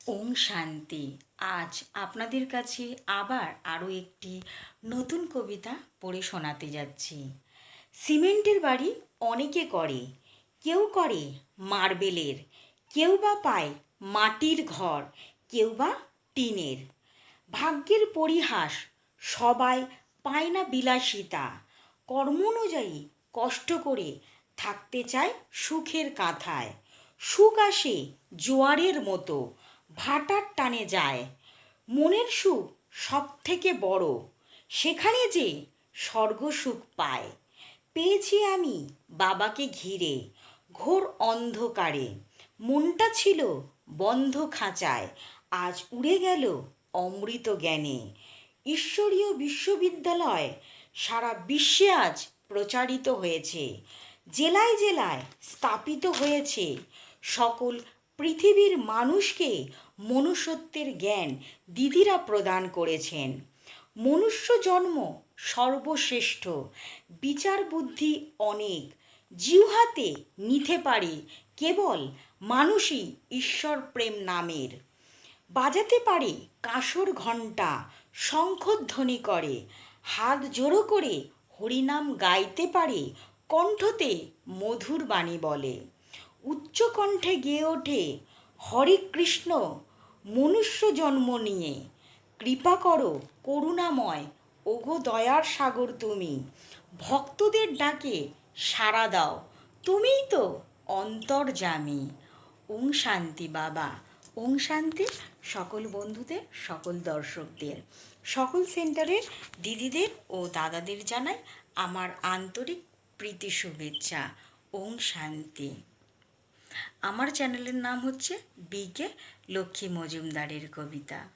ওম শান্তি। আজ আপনাদের কাছে আবার আরও একটি নতুন কবিতা পড়ে শোনাতে যাচ্ছি। সিমেন্টের বাড়ি অনেকে করে, কেউ করে মার্বেলের, কেউ বা পায় মাটির ঘর, কেউ বা টিনের। ভাগ্যের পরিহাস, সবাই পায় না বিলাসিতা, কর্ম অনুযায়ী কষ্ট করে থাকতে চায় সুখের কাঁথায়। সুখ আসে জোয়ারের মতো, ভাটার টানে যায়। মনের সুখ সব থেকে বড়, সেখানে যে স্বর্গ সুখ পায়। পেয়েছি আমি বাবাকে ঘিরে, ঘোর অন্ধকারে। মনটা ছিল বন্ধ খাঁচায়, আজ উড়ে গেল অমৃত জ্ঞানে। ঈশ্বরীয় বিশ্ববিদ্যালয় সারা বিশ্বে আজ প্রচারিত হয়েছে। জেলায় জেলায় স্থাপিত হয়েছে। সকল পৃথিবীর মানুষকে মনুষ্যত্বের জ্ঞান দিদিরা প্রদান করেছেন। মনুষ্য জন্ম সর্বশ্রেষ্ঠ, বিচার বুদ্ধি অনেক, জিহ্বাতে নিতে পারে কেবল মানুষই ঈশ্বর প্রেম নামের। বাজাতে পারে কাঁসর ঘণ্টা, শঙ্খধ্বনি করে, হাত জোড়ো করে হরিনাম গাইতে পারে, কণ্ঠতে মধুর বাণী বলে। উচ্চ কণ্ঠে গেয়ে ওঠে হরে কৃষ্ণ, মনুষ্য জন্ম নিয়ে। কৃপা করো করুণাময়, ওগো দয়ার সাগর তুমি। ভক্তদের ডাকে সাড়া দাও, তুমিই তো অন্তর্যামী। ওং শান্তি বাবা। ওং শান্তি সকল বন্ধুদের, সকল দর্শকদের, সকল সেন্টারের দিদিদের ও দাদাদের জানাই আমার আন্তরিক প্রীতি শুভেচ্ছা। ওং শান্তি। আমার চ্যানেলের নাম হচ্ছে বিকে লক্ষ্মী মজুমদারের কবিতা।